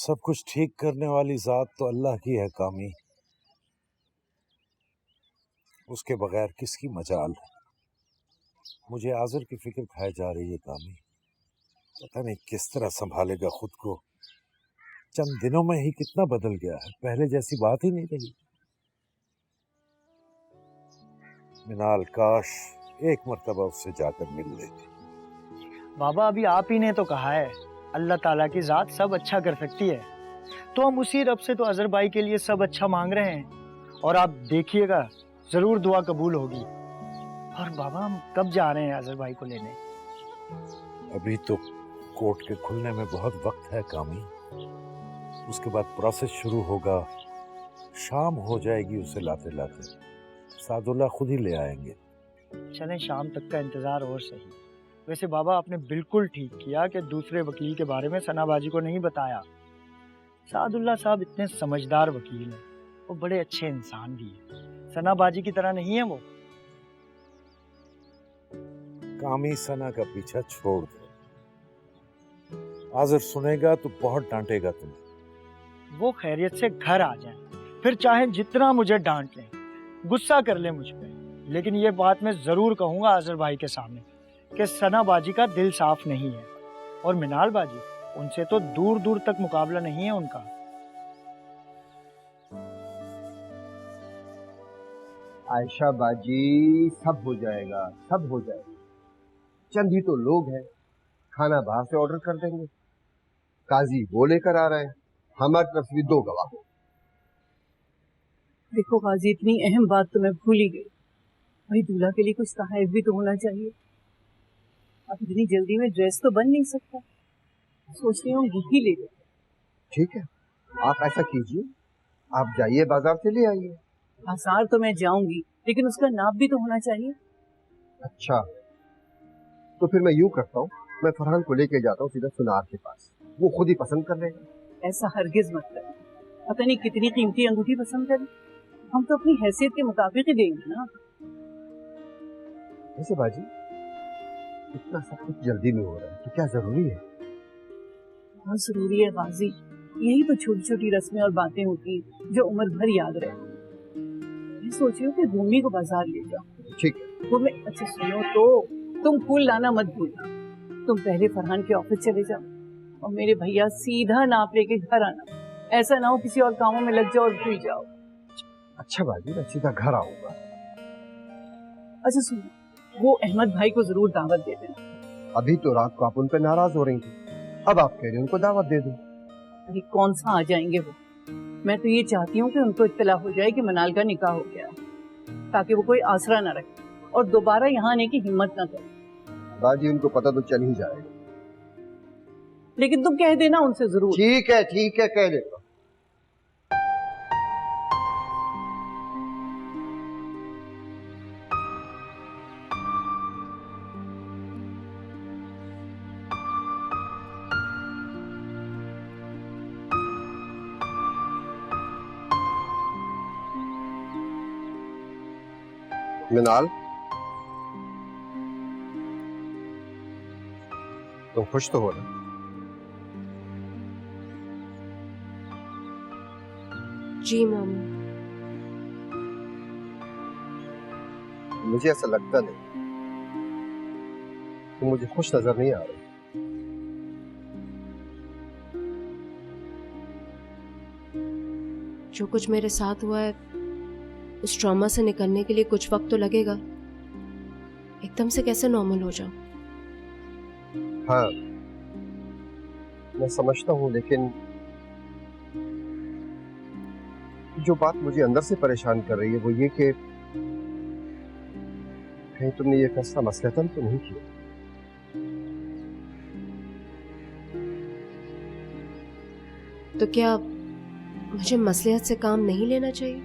सब कुछ ठीक करने वाली जात तो अल्लाह की है कामी, उसके बगैर किसकी मजाल। मुझे आज़र की फिक्र खाए जा रही है कामी। पता नहीं किस तरह संभालेगा खुद को। चंद दिनों में ही कितना बदल गया है, पहले जैसी बात ही नहीं रही। मिनाल काश एक मर्तबा उससे जाकर मिल लेती। बाबा अभी आप ही ने तो कहा है अल्लाह ताला की जात सब अच्छा कर सकती है, तो हम उसी रब से तो अजहर भाई के लिए सब अच्छा मांग रहे हैं और आप देखिएगा जरूर दुआ कबूल होगी। और बाबा हम कब जा रहे हैं अजहर भाई को लेने? अभी तो कोर्ट के खुलने में बहुत वक्त है कामी। उसके बाद प्रोसेस शुरू होगा, शाम हो जाएगी उसे लाते लाते। सादुल्ला खुद ही ले आएंगे। चलें शाम तक का इंतजार और सही। वैसे बाबा आपने बिल्कुल ठीक किया कि दूसरे वकील के बारे में सनाबाजी को नहीं बताया। सादुल्ला साहब इतने समझदार वकील हैं, वो बड़े अच्छे इंसान भी हैं, सनाबाजी की तरह नहीं है वो। कामी सना का पीछा छोड़ दो। आज़र सुनेगा तो बहुत डांटेगा तुम्हें। वो खैरियत से घर आ जाए, फिर चाहे जितना मुझे डांट लें, गुस्सा कर ले मुझ पे, लेकिन ये बात मैं जरूर कहूंगा आज़र भाई के सामने कि सना बाजी का दिल साफ नहीं है और मिनाल बाजी उनसे तो दूर दूर तक मुकाबला नहीं है उनका। आयशा बाजी सब हो जाएगा, सब हो जाएगा। चंद ही तो लोग हैं, खाना बाहर से ऑर्डर कर देंगे। काजी वो लेकर आ रहे हैं, हमारी तरफ से भी 2 गवाह। देखो काजी, इतनी अहम बात तो मैं भूल ही गई। भाई दूल्हा के लिए कुछ तहफ़्फ़ुज़ भी तो होना चाहिए। अब इतनी जल्दी में ड्रेस तो बन नहीं सकता, सोच रही हूँ गिफ्ट ही ले लो। ठीक है, आप ऐसा कीजिए, आप जाइए बाजार से ले आइए। बाजार तो मैं जाऊंगी, लेकिन उसका नाप भी तो होना चाहिए। अच्छा, तो फिर मैं यूं करता हूँ, मैं फरहान को लेके जाता हूँ सीधा सुनार के पास, वो खुद ही पसंद कर लेगा। ऐसा हरगिज मत कर, पता नहीं कितनी कीमती अंगूठी पसंद करें। हम तो अपनी हैसियत के मुताबिक ही देंगे ना। वैसे बाजी इतना सब कुछ जल्दी में हो रहा है तो क्या जरूरी है? बहुत जरूरी है बाजी, यही तो छोटी छोटी रस्में और बातें होती हैं जो उम्र भर याद रहती। मैं सोच रही हूँ कि भूमि को बाजार ले जाओ। ठीक है। वो मैं, अच्छा सुनो तो, तुम फूल लाना मत भूलना। तुम पहले फरहान के ऑफिस चले जाओ और मेरे भैया सीधा नाप लेके घर आना। ऐसा ना हो किसी और कामों में लग जाओ और भूल जाओ। अच्छा बाजी, मैं सीधा घर आऊंगा। अच्छा सुनो, वो अहमद भाई को जरूर दावत दे देना। अभी तो रात को आप उन पर नाराज हो रही थी, अब आप कह रहे हैं उनको दावत दे दो। अरे कौन सा आ जाएंगे वो। मैं तो ये चाहती हूँ कि उनको इत्तला हो जाए कि मनाल का निकाह हो गया, ताकि वो कोई आसरा न रखे और दोबारा यहाँ आने की हिम्मत न करे। बाजी उनको पता तो चल ही जाएगा। लेकिन तुम कह देना उनसे जरूर। ठीक है, कह देगा। मिनाल, तुम खुश तो हो ना? जी मामू। मुझे ऐसा लगता नहीं, तुम मुझे खुश नजर नहीं आ रही। जो कुछ मेरे साथ हुआ है, उस ट्रॉमा से निकलने के लिए कुछ वक्त तो लगेगा। एकदम से कैसे नॉर्मल हो जाऊं? हाँ, मैं समझता हूँ, लेकिन जो बात मुझे अंदर से परेशान कर रही है वो ये कि कहीं तुमने ये फैसला मसलहतन तो नहीं किया? तो क्या मुझे मसलिहत से काम नहीं लेना चाहिए?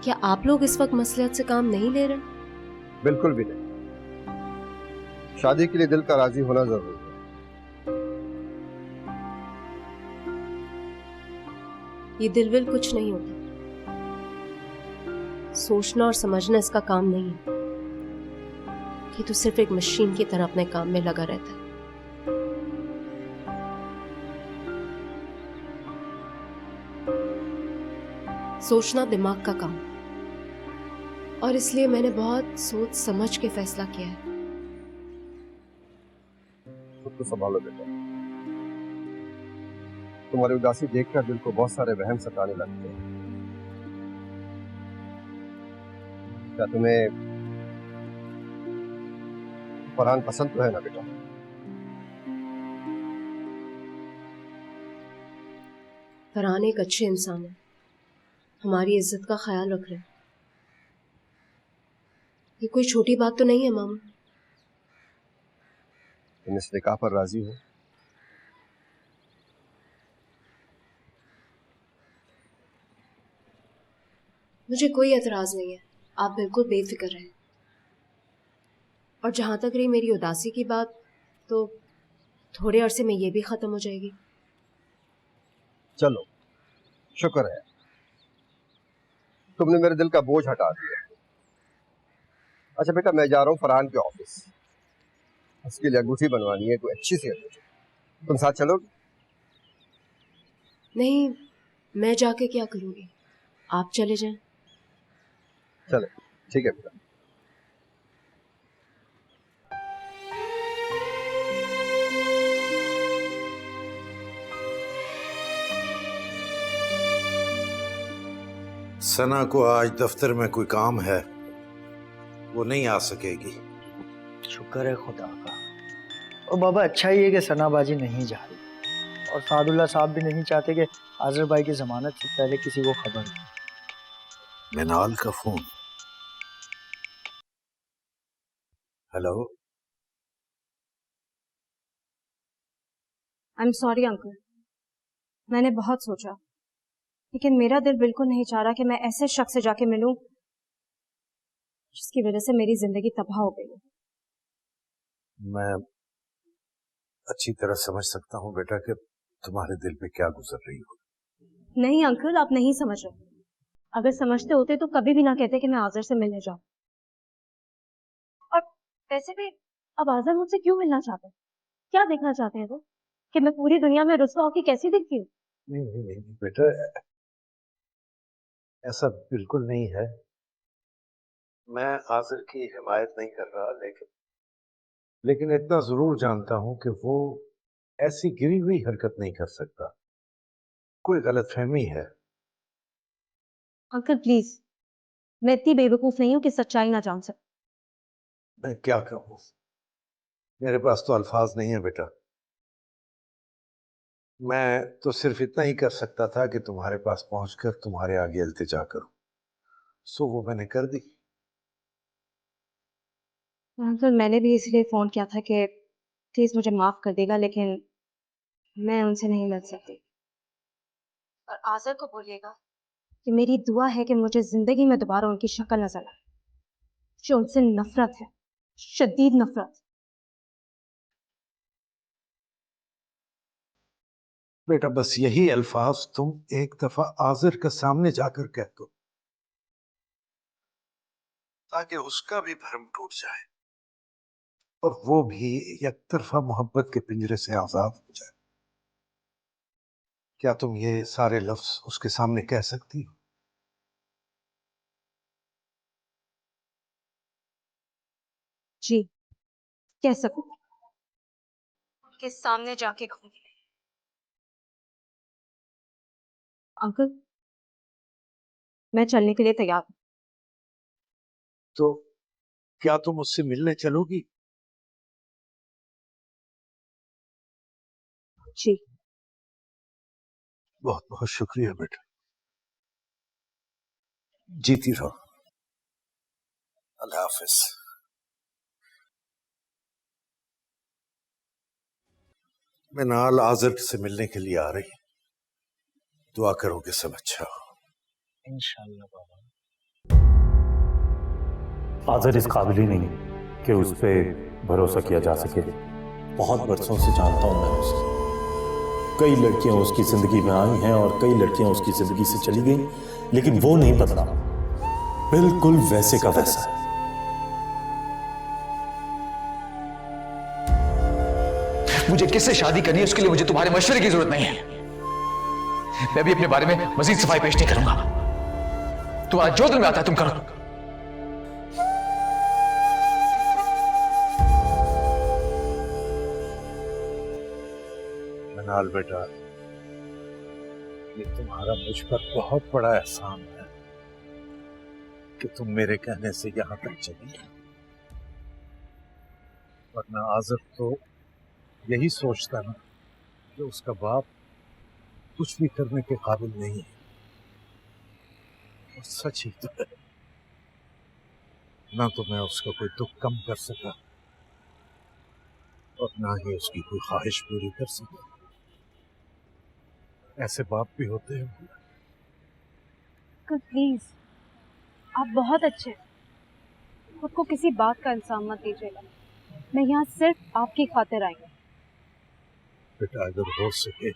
क्या आप लोग इस वक्त मसलिहत से काम नहीं ले रहे? बिल्कुल भी नहीं। शादी के लिए दिल का राजी होना जरूरी है। ये दिल विल कुछ नहीं होता। सोचना और समझना इसका काम नहीं है। ये तो सिर्फ एक मशीन की तरह अपने काम में लगा रहता है। सोचना दिमाग का काम, और इसलिए मैंने बहुत सोच समझ के फैसला किया है। खुद को संभालो बेटा, तुम्हारी उदासी देखकर दिल को बहुत सारे वहम सताने लगते हैं। क्या तुम्हें फरहान पसंद तो है ना बेटा? फरहान एक अच्छे इंसान है, हमारी इज्जत का ख्याल रख रहे हैं। ये कोई छोटी बात तो नहीं है मामा। तुम इस निकाह पर राजी हो? मुझे कोई एतराज नहीं है, आप बिल्कुल बेफिक्र रहें। और जहां तक रही मेरी उदासी की बात, तो थोड़े अरसे में ये भी खत्म हो जाएगी। चलो, शुक्र है तुमने मेरे दिल का बोझ हटा दिया। अच्छा बेटा, मैं जा रहा हूँ फरहान के ऑफिस, उसके लिए अंगूठी बनवानी है, कोई अच्छी सी अंगूठी। तुम साथ चलोगे? नहीं, मैं जाके क्या करूंगी, आप चले जाएं। चले, ठीक है बेटा। सना को आज दफ्तर में कोई काम है, वो नहीं आ सकेगी। शुक्र है खुदा का। और बाबा अच्छा ही है कि सना बाजी नहीं जा रही, और सादुल्ला साहब भी नहीं चाहते कि आजर भाई की जमानत से पहले किसी को खबर हो। मिनाल का phone. Hello. I am sorry uncle, मैंने बहुत सोचा, लेकिन मेरा दिल बिल्कुल नहीं चाह रहा कि मैं ऐसे शख्स से जाके मिलूं जिसकी वजह से मेरी जिंदगी तबाह हो गई। मैं अच्छी तरह समझ सकता हूँ बेटा कि तुम्हारे दिल पे क्या गुजर रही हो। नहीं अंकल, आप नहीं समझ रहे। अगर समझते होते तो कभी भी ना कहते कि मैं आज़र से मिलने जाऊं। और वैसे भी अब आज़र मुझसे क्यों मिलना चाहते हैं? क्या देखना चाहते हैं वो, कि मैं पूरी दुनिया में रुस्वा होकर कैसी दिखती हूँ? नहीं बेटा, ऐसा बिल्कुल नहीं है। मैं आज़र की हिमायत नहीं कर रहा, लेकिन इतना जरूर जानता हूं कि वो ऐसी गिरी हुई हरकत नहीं कर सकता। कोई गलतफहमी है। अंकल प्लीज, मैं इतनी बेवकूफ नहीं हूँ कि सच्चाई ना जान सकूं। मैं क्या कहूँ, मेरे पास तो अल्फाज नहीं है बेटा। मैं तो सिर्फ इतना ही कर सकता था कि तुम्हारे पास पहुंचकर तुम्हारे आगे इल्तिजा करूं, सो वो मैंने कर दी। अंकल मैंने भी इसलिए फोन किया था कि प्लीज मुझे माफ कर देगा, लेकिन मैं उनसे नहीं मिल सकती। और आज़र को बोलिएगा कि मेरी दुआ है कि मुझे जिंदगी में दोबारा उनकी शक्ल नजर आए। जो उनसे नफरत है, शदीद नफरत। बेटा बस यही अल्फाज तुम एक दफा आज़र के सामने जाकर कह दो, ताकि उसका भी भरम टूट जाए और वो भी एक तरफा मोहब्बत के पिंजरे से आजाद हो जाए। क्या तुम ये सारे लफ्ज उसके सामने कह सकती हो? जी कह सकूं, उनके सामने जाके कहूंगी। अंकल मैं चलने के लिए तैयार हूं। तो क्या तुम उससे मिलने चलोगी? जी। बहुत बहुत शुक्रिया बेटा, जीती रहो। अल्लाह हाफिज। मिनाल आज़र से मिलने के लिए आ रही, दुआ करो कि सब अच्छा हो। इंशाल्लाह बाबा। आज़र इस काबिल ही नहीं कि उस पर भरोसा किया जा सके। बहुत बरसों से जानता हूं मैं उसे। कई लड़कियां उसकी जिंदगी में आई हैं और कई लड़कियां उसकी जिंदगी से चली गई, लेकिन वो नहीं बदला, बिल्कुल वैसे का वैसा। मुझे किससे शादी करनी है उसके लिए मुझे तुम्हारे मशवरे की जरूरत नहीं है। मैं भी अपने बारे में मजीद सफाई पेश नहीं करूंगा। तुम्हारा जो दिल में आता है तुम करो। मनाल बेटा, ये तुम्हारा मुझ पर बहुत बड़ा एहसान है कि तुम मेरे कहने से यहां तक चली, वरना आज़िर तो यही सोचता ना कि उसका बाप कुछ भी करने के काबिल नहीं है। और सच ही तो है, ना तो मैं उसका कोई दुख कम कर सका और ना ही उसकी कोई ख्वाहिश पूरी कर सका। ऐसे बाप भी होते हैं। अंकल प्लीज, आप बहुत अच्छे हैं, खुद को किसी बात का इल्जाम मत दीजिएगा। मैं यहाँ सिर्फ आपकी खातिर आई हूँ। बेटा अगर हो सके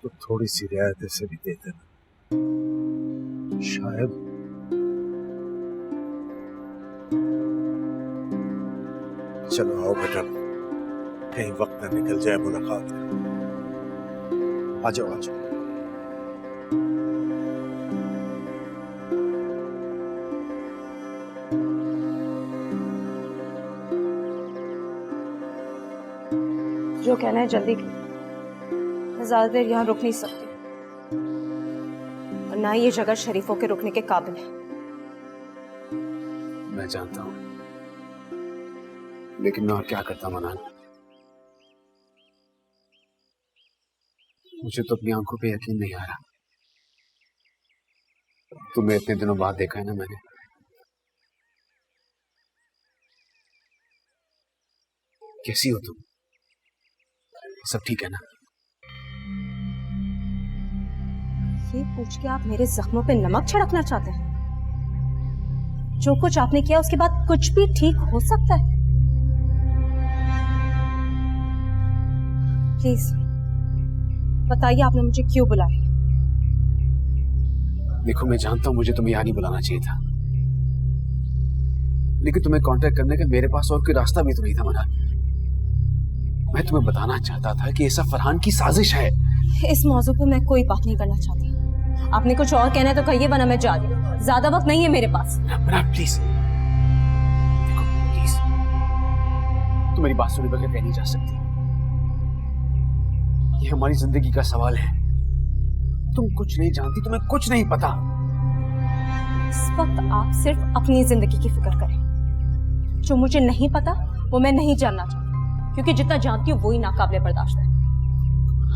तो थोड़ी सी रियायत ऐसे भी दे देना, शायद चलो आओ बेटा, कहीं वक्त न निकल जाए मुलाकात। आ जाओ आ जाओ। जो कहना है जल्दी की, मैं ज्यादा देर यहाँ रुक नहीं सकती और ना ही ये जगह शरीफों के रुकने के काबिल है। मैं जानता हूँ, लेकिन मैं और क्या करता मनान। मुझे तो अपनी आंखों पे यकीन नहीं आ रहा। तुम्हें इतने दिनों बाद देखा है ना मैंने। कैसी हो तुम? सब ठीक है ना? ये पूछ के आप मेरे जख्मों पे नमक छिड़कना चाहते हैं? जो कुछ आपने किया उसके बाद कुछ भी ठीक हो सकता है? प्लीज बताइए, आपने मुझे क्यों बुलाया? देखो मैं जानता हूं मुझे तुम्हें यहाँ नहीं बुलाना चाहिए था, लेकिन तुम्हें कांटेक्ट करने का मेरे पास और कोई रास्ता भी तो नहीं था मनान। मैं तुम्हें बताना चाहता था कि ये सब फरहान की साजिश है। इस मौजू पे मैं कोई बात नहीं करना चाहती। आपने कुछ और कहना है तो कहिए, वरना मैं जा रही हूँ। ज्यादा वक्त नहीं है मेरे पास। मनान प्लीज, देखो प्लीज, तुम मेरी बात सुने बगैर कह नहीं जा सकती। ये हमारी जिंदगी का सवाल है। तुम कुछ नहीं जानती, तुम्हें कुछ नहीं पता। इस वक्त आप सिर्फ अपनी जिंदगी की फिक्र करें। जो मुझे नहीं पता वो मैं नहीं जानना चाहती, क्योंकि जितना जानती हूँ वही नाकाबिले बर्दाश्त है।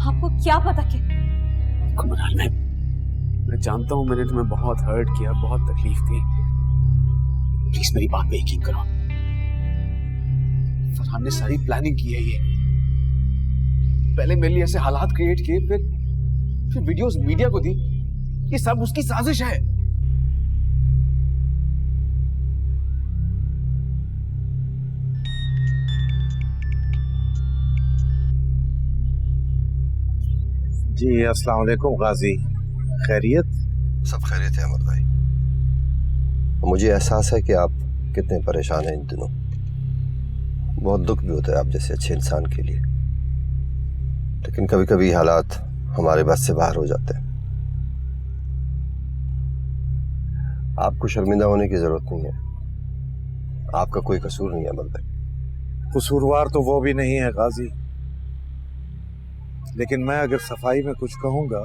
आपको क्या पता कि मनान, मैं जानता हूँ मैंने तुम्हें बहुत हर्ट किया, बहुत तकलीफ दी। प्लीज मेरी बात पे यकीन करो। फरहान ने सारी प्लानिंग की है। ये पहले मेरे लिए ऐसे हालात क्रिएट किए, फिर वीडियोस मीडिया को दी। ये सब उसकी साजिश है। जी अस्सलाम वालेकुम गाजी, खैरियत? सब खैरियत है अहमद भाई। मुझे एहसास है कि आप कितने परेशान हैं इन दिनों। बहुत दुख भी होता है आप जैसे अच्छे इंसान के लिए, लेकिन कभी कभी हालात हमारे बस से बाहर हो जाते हैं। आपको शर्मिंदा होने की जरूरत नहीं है, आपका कोई कसूर नहीं है अहमद भाई। कसूरवार तो वो भी नहीं है गाजी, लेकिन मैं अगर सफाई में कुछ कहूंगा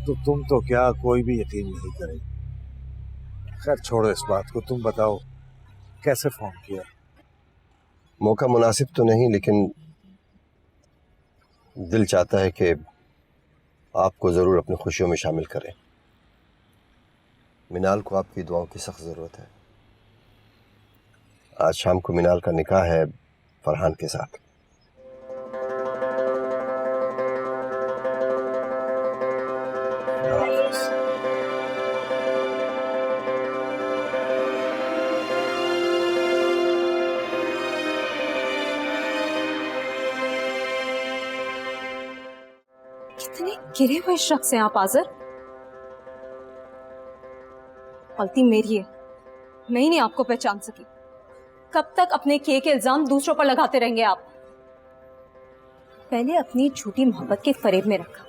तो तुम तो क्या कोई भी यकीन नहीं करेगा। खैर छोड़ो इस बात को, तुम बताओ कैसे फोन किया? मौका मुनासिब तो नहीं, लेकिन दिल चाहता है कि आपको जरूर अपनी खुशियों में शामिल करें। मिनाल को आपकी दुआओं की सख्त जरूरत है। आज शाम को मिनाल का निकाह है फरहान के साथ। कितने गिरे हुए शख्स हैं आप आज़र। गलती मेरी है, मैं ही नहीं आपको पहचान सकी। कब तक अपने किए के इल्जाम दूसरों पर लगाते रहेंगे आप? पहले अपनी झूठी मोहब्बत के फरेब में रखा,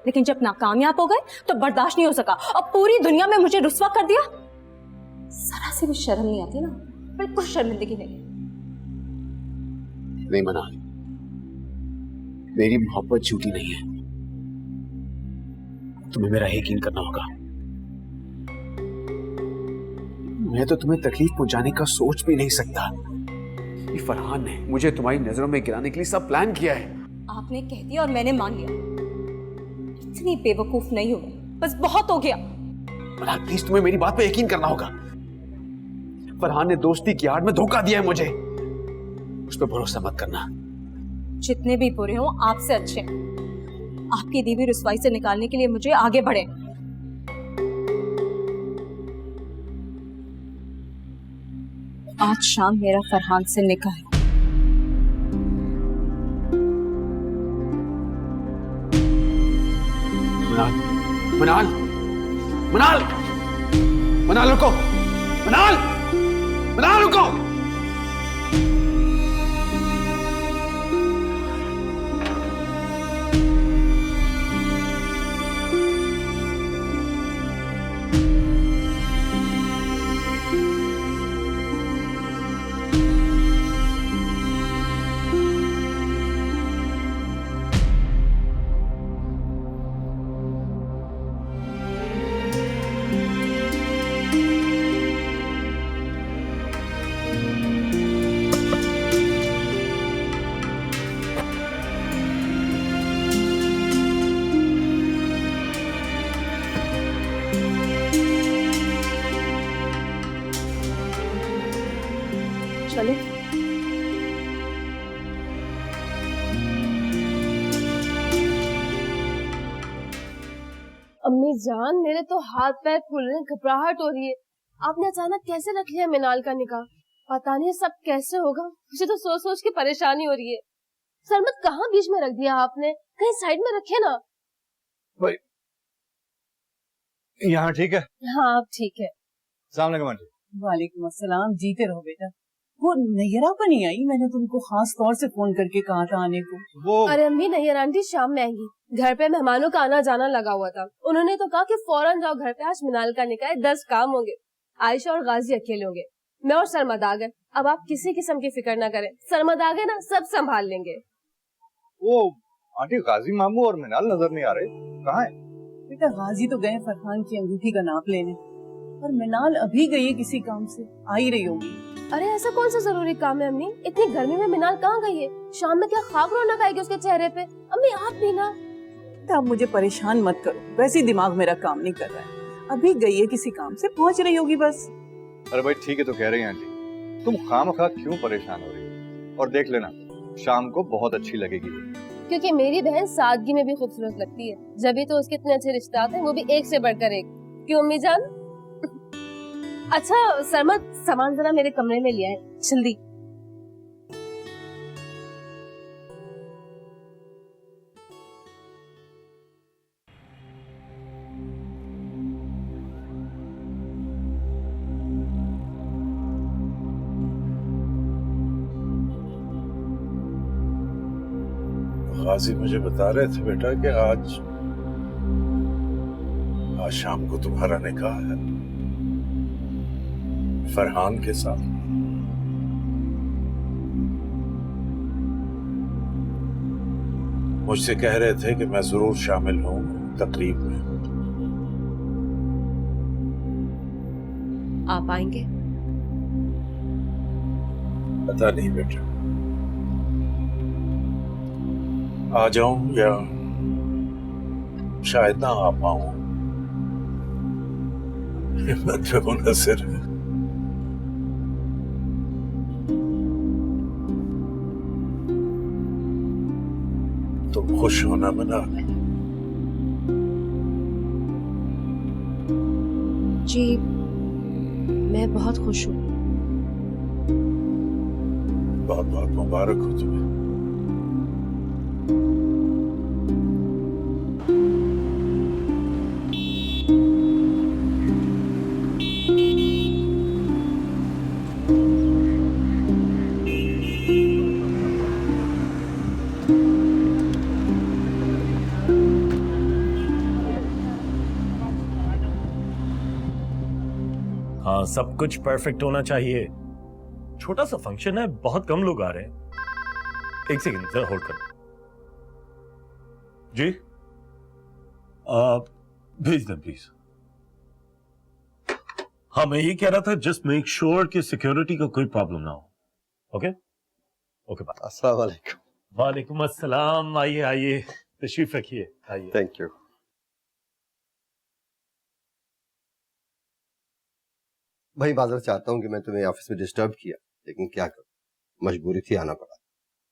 लेकिन जब नाकामयाब हो गए तो बर्दाश्त नहीं हो सका और पूरी दुनिया में मुझे रुस्वा कर दिया। जरा से भी शर्म नहीं आती ना, बिल्कुल शर्मिंदगी नहीं। नहीं मनाल, मेरी मोहब्बत झूठी नहीं है, तुम्हें मेरा यकीन करना होगा। मैं तो तुम्हें तकलीफ पहुंचाने का सोच भी नहीं सकता। ये फरहान ने मुझे तुम्हारी नजरों में गिराने के लिए सब प्लान किया है। आपने कह दिया और मैंने मान लिया। इतनी बेवकूफ नहीं हो, बस बहुत हो गया। मनाल प्लीज, तुम्हें मेरी बात पे यकीन करना होगा। फरहान ने दोस्ती की आड़ में धोखा दिया है मुझे, उस पर भरोसा मत करना। जितने भी बुरे हों आपसे अच्छे हैं। आपकी दी हुई रुसवाई से निकालने के लिए मुझे आगे बढ़े। आज शाम मेरा फरहान से निकाह है। मनाल, मनाल, मनाल रुको, मनाल, मनाल रुको। चले। अम्मी जान, मेरे तो हाथ पैर फूल रहे हैं, घबराहट हो रही है। आपने अचानक कैसे रख लिया मिनाल का निकाह? पता नहीं सब कैसे होगा, मुझे तो सोच सोच के परेशानी हो रही है। सरमत कहाँ बीच में रख दिया आपने? कहीं साइड में रखे ना। भाई यहाँ ठीक है? हाँ अब ठीक है। अस्सलाम वालेकुम आंटी। वालेकुम अस्सलाम, जीते रहो बेटा। वो नैयरा पर नहीं आई? मैंने तुमको खास तौर से फोन करके कहा था आने को। वो अरे अम्मी, नैयर आंटी शाम में आएंगी। घर पे मेहमानों का आना जाना लगा हुआ था, उन्होंने तो कहा कि फौरन जाओ घर पे, आज मिनाल का निकाह है, 10 काम होंगे। आयशा और गाजी अकेले होंगे, मैं और सरमद आ गए। अब आप किसी किस्म की फिक्र ना करें, सरमद आ गए ना, सब संभाल लेंगे। वो आंटी गाजी मामू और मिनाल नजर नहीं आ रहे, कहाँ है? बेटा गाजी तो गए फरहान की अंगूठी का नाप लेने, और मिनाल अभी गई है किसी काम से, आ ही रही होगी। अरे ऐसा कौन सा जरूरी काम है अम्मी? इतनी गर्मी में मिनाल कहाँ गई है? शाम में क्या खाक रौनक आएगी उसके चेहरे पे? अम्मी आप भी ना। आप मुझे परेशान मत करो, वैसे ही दिमाग मेरा काम नहीं कर रहा है। अभी गई है किसी काम से, पहुंच रही होगी बस। अरे भाई ठीक है तो कह रही हैं आंटी, तुम खामखा क्यों परेशान हो रही हो? और देख लेना शाम को बहुत अच्छी लगेगी। क्योंकि मेरी बहन सादगी में भी खूबसूरत लगती है, जब भी तो उसके इतने अच्छे रिश्ते हैं, वो भी एक से बढ़कर एक। क्यों अम्मी जान? अच्छा सरमद, सामान जरा मेरे कमरे में लिया है, जल्दी। गाजी मुझे बता रहे थे बेटा कि आज शाम को तुम्हारा निकाह है फरहान के साथ। मुझसे कह रहे थे कि मैं जरूर शामिल हूं तकरीब में। आप आएंगे? पता नहीं बेटा, आ जाऊं या शायद ना आ पाऊं। हिम्मत पे मुनहसर है। तुम खुश हो ना मिनाल? जी मैं बहुत खुश हूँ। बहुत बहुत मुबारक हो तुम्हें। सब कुछ परफेक्ट होना चाहिए। छोटा सा फंक्शन है, बहुत कम लोग आ रहे हैं। एक सेकंड जरा होल्ड कर। जी भेज दें प्लीज। हाँ, मैं ये कह रहा था जस्ट मेक श्योर कि सिक्योरिटी का कोई प्रॉब्लम ना हो। Okay okay bye. अस्सलाम वालेकुम। वालेकुम अस्सलाम। आइए आइए, तशरीफ रखिए, आइए। Thank you. भाई माजरत चाहता हूँ कि मैं तुम्हें ऑफिस में डिस्टर्ब किया, लेकिन क्या करूं, मजबूरी थी, आना पड़ा।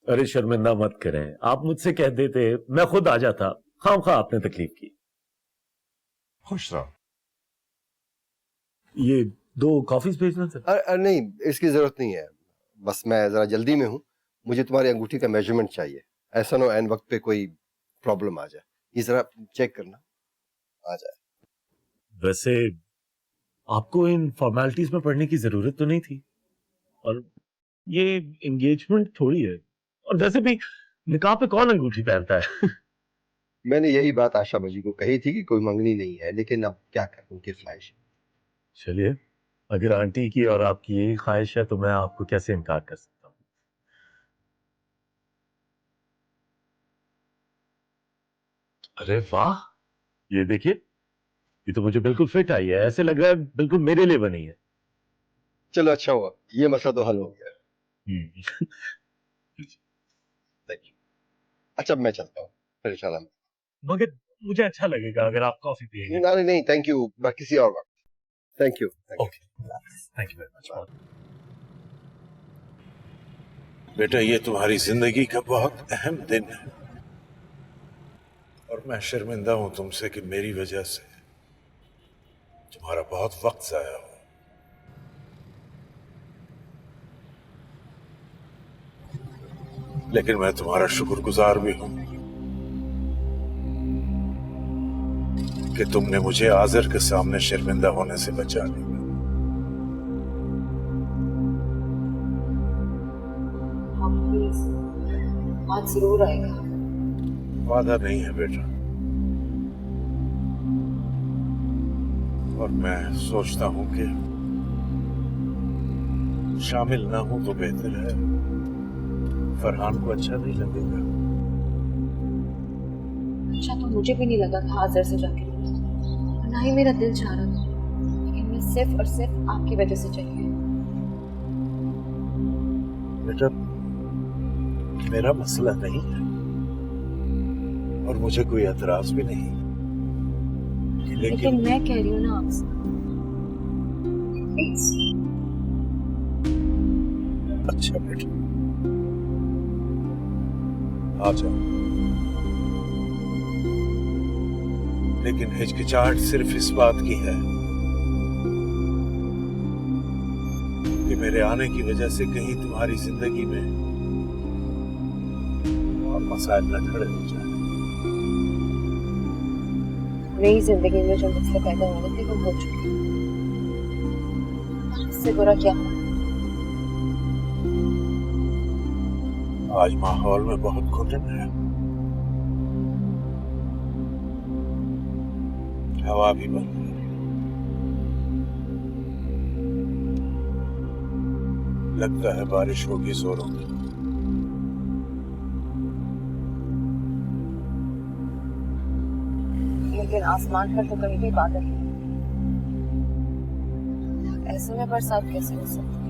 अरे शर्मिंदा मत करें, आप मुझसे कह देते मैं खुद आ जाता। खामखा आपने तकलीफ की। खुश रहो। ये 2 कॉफीज भेजना सर। नहीं, इसकी जरूरत नहीं है, बस मैं जरा जल्दी में हूँ। मुझे तुम्हारी अंगूठी का मेजरमेंट चाहिए, ऐसा ना एन वक्त पे कोई प्रॉब्लम आ जाए। ये जरा चेक करना आ जाए। वैसे आपको इन फॉर्मेलिटीज में पढ़ने की जरूरत तो नहीं थी, और ये एंगेजमेंट थोड़ी है, और वैसे भी निकाह पे कौन अंगूठी पहनता है। मैंने यही बात आशा बाजी को कही थी कि कोई मंगनी नहीं है, लेकिन अब क्या करूं, उनकी ख्वाहिश। चलिए, अगर आंटी की और आपकी यही ख्वाहिश है तो मैं आपको कैसे इनकार कर सकता हूँ। अरे वाह, ये देखिए, ये तो मुझे बिल्कुल फिट आई है। ऐसे लग रहा है बिल्कुल मेरे लिए बनी है। चलो अच्छा हुआ, ये मसला तो हल हो गया। Thank you. अच्छा मैं चलता हूँ, फिर इंशाल्लाह। मगर मुझे अच्छा लगेगा अगर आप कॉफी पिएंगे। नहीं नहीं, थैंक यू, किसी और वक्त। Thank you. Okay, thank you very much. बेटा, ये तुम्हारी जिंदगी का बहुत अहम दिन है, और मैं शर्मिंदा हूं तुमसे कि मेरी वजह से तुम्हारा बहुत वक्त जाया हो। लेकिन मैं तुम्हारा शुक्रगुजार भी हूं कि तुमने मुझे आज़र के सामने शर्मिंदा होने से बचा लिया। आज जरूर आएगा। वादा नहीं है बेटा, और मैं सोचता हूं कि शामिल ना हूं तो बेहतर है। फरहान को अच्छा नहीं लगेगा। अच्छा तो मुझे भी नहीं लगा था आज़र से जाके, ना ही मेरा दिल चाह रहा था, लेकिन मैं सिर्फ और सिर्फ आपकी वजह से चाहिए। बेटा, मेरा मसला नहीं है, और मुझे कोई एतराज भी नहीं, लेकिन मैं कह रही हूँ ना आपसे, अच्छा बेटा, आ जाओ। लेकिन हिचकिचाहट सिर्फ इस बात की है कि मेरे आने की वजह से कहीं तुम्हारी जिंदगी में और मसाइल न खड़े हो जाए। मेरी जिंदगी में जो मसले पैदा होने थे वो हो चुके, इससे बुरा क्या हो। आज माहौल में बहुत घुटन है, हवा भी बंद है। लगता है बारिश होगी जोरों की। लेकिन आसमान पर तो कहीं भी बादल नहीं, ऐसे में बरसात कैसे हो सकती है।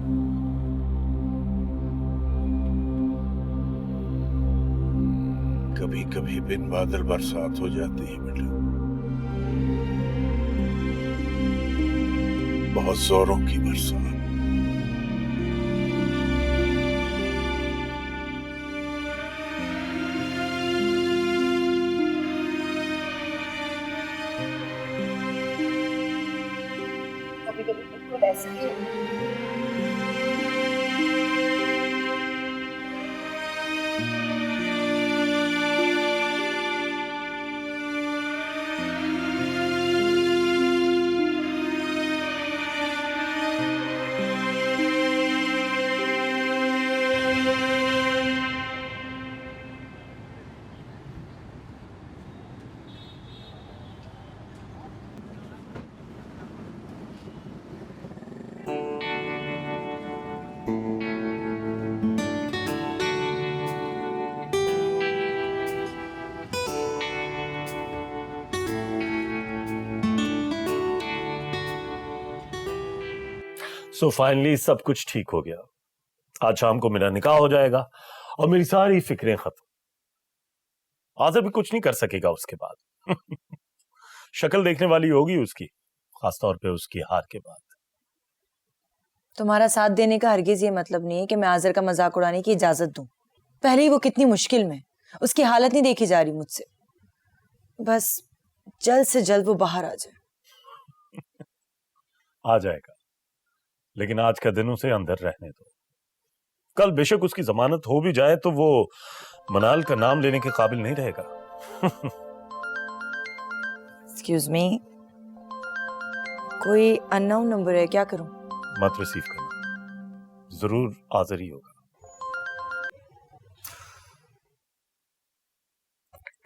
कभी कभी बिन बादल बरसात हो जाती है बेटा, बहुत जोरों की बरसात। कभी कभी बिल्कुल ऐसे ही होता है। सो फाइनली सब कुछ ठीक हो गया। आज शाम को मेरा निकाह हो जाएगा और मेरी सारी फिक्रें खत्म। आज़र भी कुछ नहीं कर सकेगा उसके बाद। शक्ल देखने वाली होगी उसकी, खासतौर पे उसकी हार के बाद। तुम्हारा साथ देने का हरगिज ये मतलब नहीं है कि मैं आज़र का मजाक उड़ाने की इजाजत दूं। पहले ही वो कितनी मुश्किल में, उसकी हालत नहीं देखी जा रही मुझसे। बस जल्द से जल्द वो बाहर आ जाए। आ जाएगा, लेकिन आज का दिन उसे अंदर रहने दो। कल बेशक उसकी जमानत हो भी जाए तो वो मनाल का नाम लेने के काबिल नहीं रहेगा। एक्सक्यूज मी, कोई अननोन नंबर है, क्या करूं? मत रिसीव करना, जरूर आज़र ही होगा।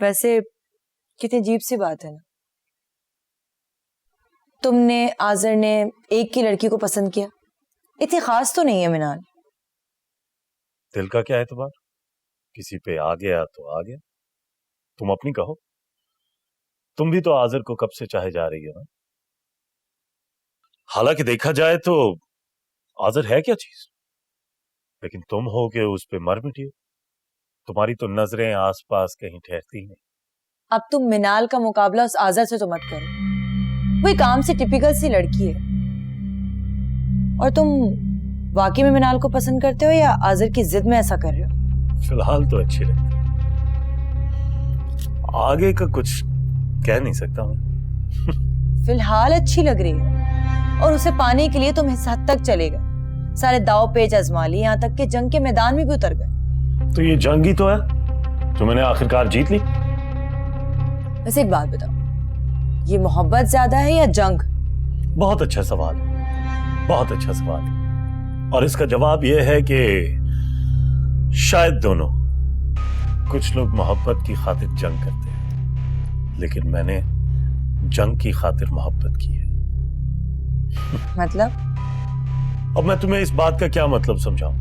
वैसे कितनी अजीब सी बात है ना, तुमने आज़र ने एक की लड़की को पसंद किया, इतनी खास तो नहीं है मिनाल। दिल का क्या एतबार, किसी पे आ गया तो आ गया। तुम अपनी कहो, तुम भी तो आज़र को कब से चाहे जा रही हो ना। हालांकि देखा जाए तो आज़र है क्या चीज, लेकिन तुम हो के उस पे मर मिटी हो। तुम्हारी तो नजरें आसपास कहीं ठहरती नहीं। अब तुम मिनाल का मुकाबला उस आज़र से तो मत करो, वो काम से टिपिकल सी लड़की है। और तुम वाकई में मिनाल को पसंद करते हो या आज़र की जिद में ऐसा कर रहे हो? फिलहाल तो अच्छी लगती है, आगे का कुछ कह नहीं सकता मैं। फिलहाल अच्छी लग रही है, और उसे पाने के लिए तुम इस हद तक चले गए, सारे दाव पेच आजमा लिए, यहाँ तक कि जंग के मैदान में भी उतर गए। तो ये जंग ही तो है जो मैंने आखिरकार जीत ली। वैसे एक बात बताओ, ये मोहब्बत ज्यादा है या जंग? बहुत अच्छा सवाल है, बहुत अच्छा सवाल है, और इसका जवाब यह है कि शायद दोनों। कुछ लोग मोहब्बत की खातिर जंग करते हैं, लेकिन मैंने जंग की खातिर मोहब्बत की है। मतलब? अब मैं तुम्हें इस बात का क्या मतलब समझाऊं?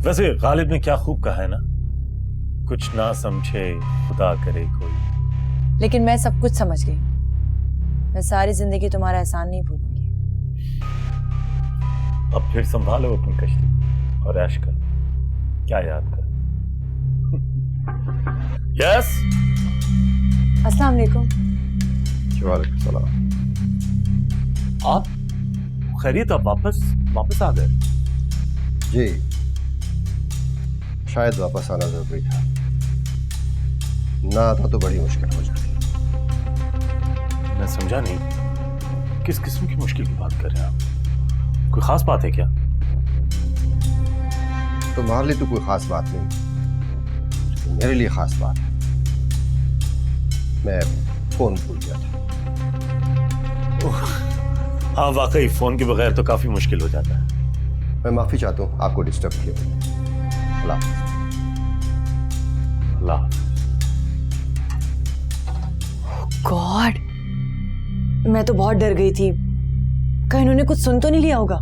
वैसे गालिब ने क्या खूब कहा है ना, कुछ ना समझे खुदा करे कोई। लेकिन मैं सब कुछ समझ गई, मैं सारी जिंदगी तुम्हारा एहसान नहीं भूलूंगी। अब फिर संभालो अपनी कश्ती और ऐश कर, क्या याद कर। यस, अस्सलाम वालेकुम। वालेकुम सलाम। आप खैरियत? आप वापस आ गए? जी, शायद वापस आना जरूरी था, ना आता तो बड़ी मुश्किल हो जाती। मैं समझा नहीं, किस किस्म की मुश्किल की बात कर रहे हैं आप? कोई खास बात है क्या? तुम्हारे लिए तो कोई खास बात नहीं, मेरे लिए खास बात है। मैं फोन भूल गया था। हाँ वाकई, फोन के बगैर तो काफी मुश्किल हो जाता है। मैं माफी चाहता हूँ आपको डिस्टर्ब किया। अल्लाह अल्लाह। गॉड, मैं तो बहुत डर गई थी, कहीं इन्होंने कुछ सुन तो नहीं लिया होगा।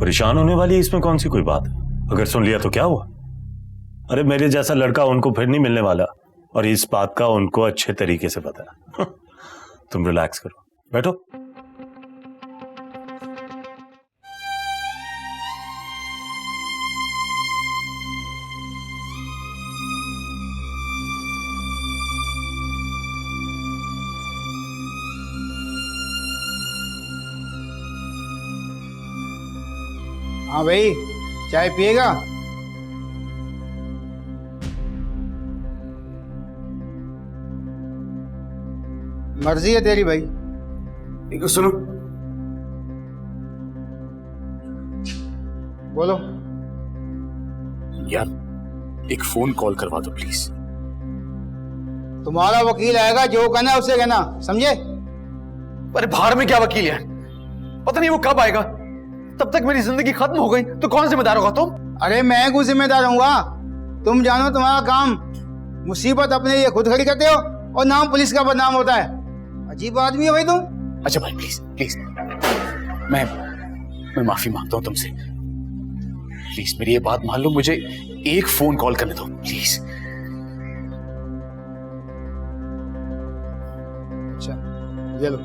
परेशान होने वाली इसमें कौन सी कोई बात है, अगर सुन लिया तो क्या हुआ? अरे मेरे जैसा लड़का उनको फिर नहीं मिलने वाला, और इस बात का उनको अच्छे तरीके से पता है। तुम रिलैक्स करो, बैठो। हाँ भाई, चाय पिएगा? मर्जी है तेरी भाई। इनको सुनो। बोलो। यार एक फोन कॉल करवा दो प्लीज। तुम्हारा वकील आएगा, जो कहना है उससे कहना, समझे? अरे बाहर में क्या वकील है, पता नहीं वो कब आएगा। तब तक मेरी जिंदगी खत्म हो गई तो कौन जिम्मेदार होगा तुम? अरे मैं क्यों जिम्मेदार होऊंगा? तुम जानो तुम्हारा काम, मुसीबत अपने लिए खुद खड़ी करते हो और नाम पुलिस का बदनाम होता है। अजीब आदमी हो भाई तुम। अच्छा भाई प्लीज प्लीज, मैं माफी मांगता हूँ तुमसे। प्लीज मेरी ये बात मान लो, मुझे एक फोन कॉल करने दो प्लीज। अच्छा ये लो।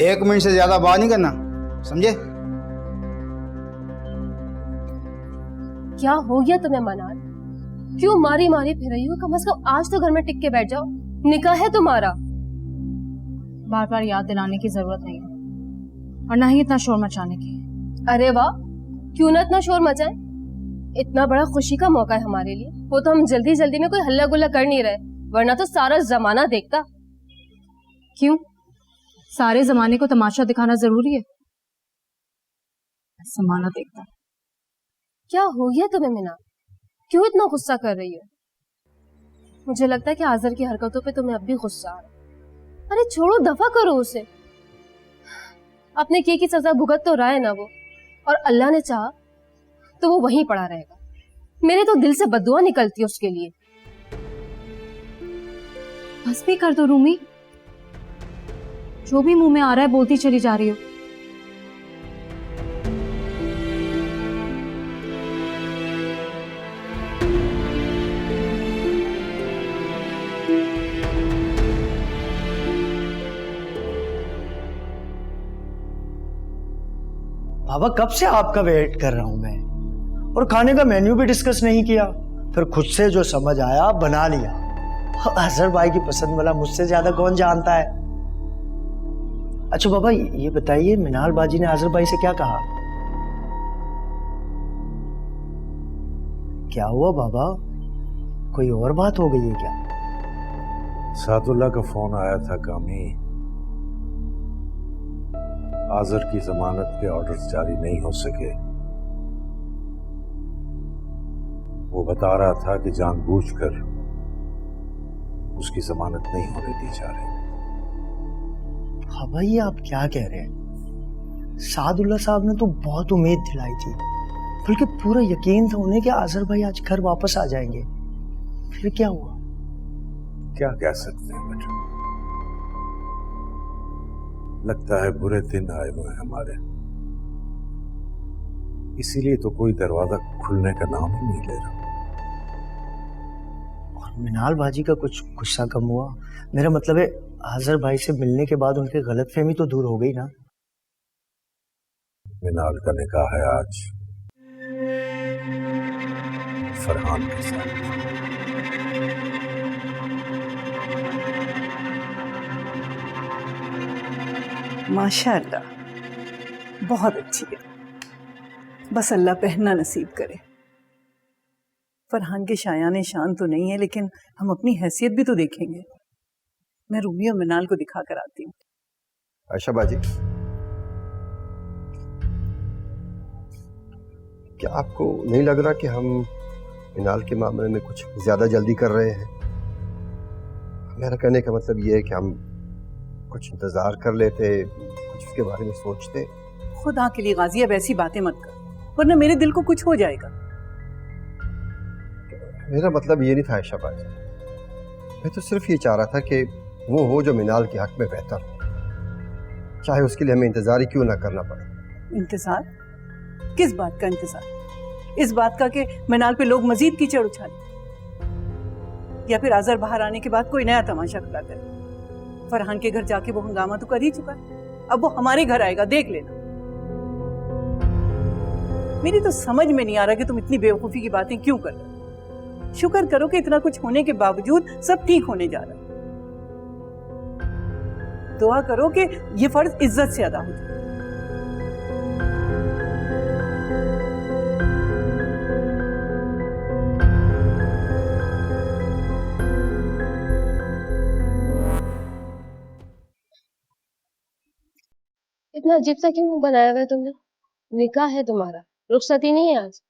1 मिनट से ज्यादा बात नहीं करना, समझे? क्या हो गया तुम्हें मनाल? क्यों मारी मारी फिर रही हो? कम से कम आज तो घर में टिक के बैठ जाओ, निकाह है तुम्हारा। बार बार याद दिलाने की जरूरत नहीं है और ना ही इतना शोर मचाने की। अरे वाह, क्यों ना इतना शोर मचाए? इतना बड़ा खुशी का मौका है हमारे लिए, वो तो हम जल्दी जल्दी में कोई हल्ला गुल्ला कर नहीं रहे, वरना तो सारा जमाना देखता। क्यों? सारे जमाने को तमाशा दिखाना जरूरी है? जमाना देखता। क्या हो गया तुम्हें मीना? क्यों इतना गुस्सा कर रही हो? मुझे लगता है कि आज़र की हरकतों पे तुम्हें अब भी गुस्सा आ रहा है। अरे छोड़ो, दफा करो उसे। अपने किए की सजा भुगत तो रहा है ना वो, और अल्लाह ने चाहा तो वो वहीं पड़ा रहेगा। मेरे तो दिल से बद्दुआ निकलती है उसके लिए। बस भी कर दो रूमी, जो भी मुंह में आ रहा है बोलती चली जा रही हो। बाबा कब से आपका वेट कर रहा हूं मैं, और खाने का मेन्यू भी डिस्कस नहीं किया, फिर खुद से जो समझ आया बना लिया। अजहर भाई की पसंद वाला मुझसे ज्यादा कौन जानता है। अच्छा बाबा ये बताइए, मिनाल बाजी ने अजहर भाई से क्या कहा? क्या हुआ बाबा, कोई और बात हो गई है क्या? सादुल्ला का फोन आया था कामी, आज़र की जमानत के ऑर्डर्स जारी नहीं हो सके। वो बता रहा था कि जानबूझकर उसकी जमानत नहीं होने दी जा रही। हाँ भाई आप क्या कह रहे हैं? सादुल्ला साहब ने तो बहुत उम्मीद दिलाई थी, बल्कि पूरा यकीन था उन्हें कि आज़र भाई आज घर वापस आ जाएंगे। फिर क्या हुआ? क्या कह सकते हैं बेटा, लगता है बुरे दिन आए हुए हैं हमारे, इसीलिए तो कोई दरवाजा खुलने का नाम ही नहीं ले रहा। और मिनाल बाजी का कुछ गुस्सा कम हुआ? मेरा मतलब है आज़र भाई से मिलने के बाद उनकी गलतफहमी तो दूर हो गई ना? मिनाल का निकाह है आज फरहान के साथ। माशाअल्लाह, बहुत अच्छी है। बस अल्लाह पहनना नसीब करे। फरहान के शायान शान तो नहीं है, लेकिन हम अपनी हैसियत भी तो देखेंगे। मैं रूमी और मिनाल को दिखा कर आती हूँ। आयशा बाजी, क्या आपको नहीं लग रहा कि हम मिनाल के मामले में कुछ ज्यादा जल्दी कर रहे हैं? मेरा कहने का मतलब ये है कि हम कुछ इंतजार कर लेते, कुछ उसके बारे में सोचते। खुदा के लिए गाजी अब ऐसी बातें मत कर, वरना मेरे दिल को कुछ हो जाएगा। मेरा मतलब ये नहीं था आयशा बाजी, मैं तो सिर्फ ये चाह रहा था कि वो हो जो मिनाल के हक में बेहतर हो, चाहे उसके लिए हमें इंतजार ही क्यों ना करना पड़े। इंतजार? किस बात का इंतजार? इस बात का कि मिनाल पे लोग मजीद कीचड़ उछाले, या फिर आज़र बाहर आने के बाद कोई नया तमाशा खड़ा करे? फरहान के घर जाके वो हंगामा तो कर ही चुका है, अब वो हमारे घर आएगा, देख लेना। मेरी तो समझ में नहीं आ रहा कि तुम इतनी बेवकूफी की बातें क्यों कर रहे हो। शुक्र करो कि इतना कुछ होने के बावजूद सब ठीक होने जा रहा है। दुआ करो कि ये फर्ज इज्जत से अदा हो जाए। इतना अजीब सा क्यों बनाया हुआ है तुमने? निकाह है तुम्हारा, रुखसती नहीं है आज।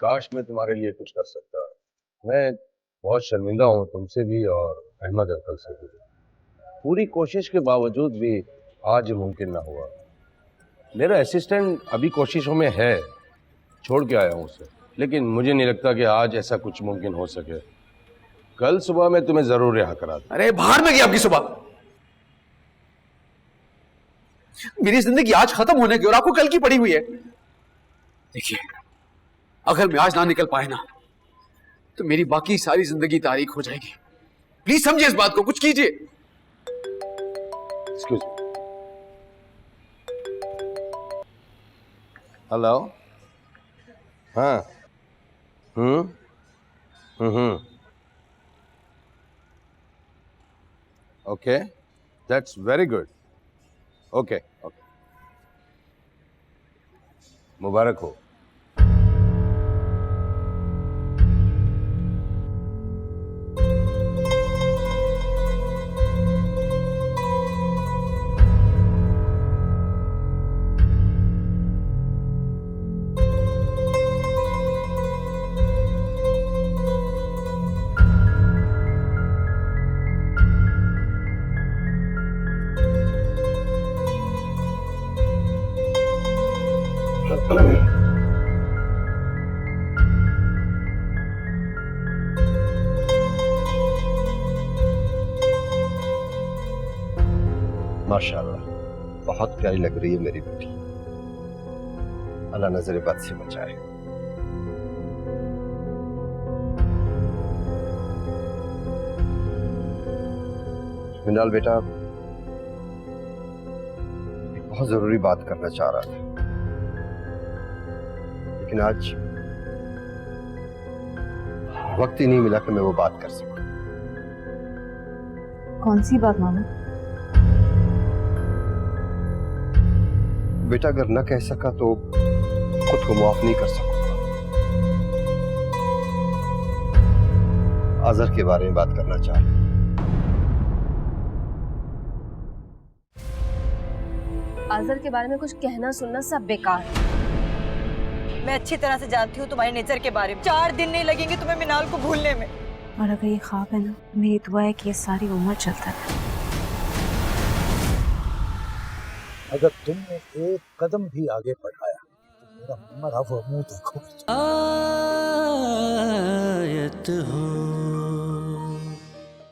काश मैं तुम्हारे लिए कुछ कर सकता। मैं बहुत शर्मिंदा हूँ तुमसे भी और अहमद अंकल से भी। पूरी कोशिश के बावजूद भी आज मुमकिन ना हुआ। मेरा असिस्टेंट अभी कोशिशों में है, छोड़ के आया हूँ उसे, लेकिन मुझे नहीं लगता कि आज ऐसा कुछ मुमकिन हो सके। कल सुबह मैं तुम्हें जरूर रिहा करा दूं। अरे बाहर में गया आपकी सुबह। मेरी जिंदगी आज खत्म होने की और आपको कल की पड़ी हुई है। देखिए, अगर मैं आज ना निकल पाए ना तो मेरी बाकी सारी जिंदगी तारीख हो जाएगी। प्लीज समझिए इस बात को, कुछ कीजिए। Excuse me. हेलो। हाँ। Okay, that's very good. Okay okay, मुबारक हो। माशाल्लाह, बहुत प्यारी लग रही है मेरी बेटी। अल्लाह नजर बद से बचाए। मिनाल बेटा, एक बहुत जरूरी बात करना चाह रहा था, लेकिन आज वक्त ही नहीं मिला कि मैं वो बात कर सकूं। कौन सी बात मामा? बेटा, अगर न कह सका तो खुद को माफ नहीं कर सकूंगा। आजर के बारे में बात करना चाह रहा हूं। आजर के बारे में कुछ कहना सुनना सब बेकार है। मैं अच्छी तरह से जानती हूँ तुम्हारे नेचर के बारे में। 4 दिन नहीं लगेंगे तुम्हें मिनाल को भूलने में। और अगर ये ख्वाब है ना, मेरी दुआ है कि ये सारी उम्र चलता रहे। अगर तुमने एक कदम भी आगे बढ़ाया तो मेरा मरा हुआ मुंह देखोगे। आयत हो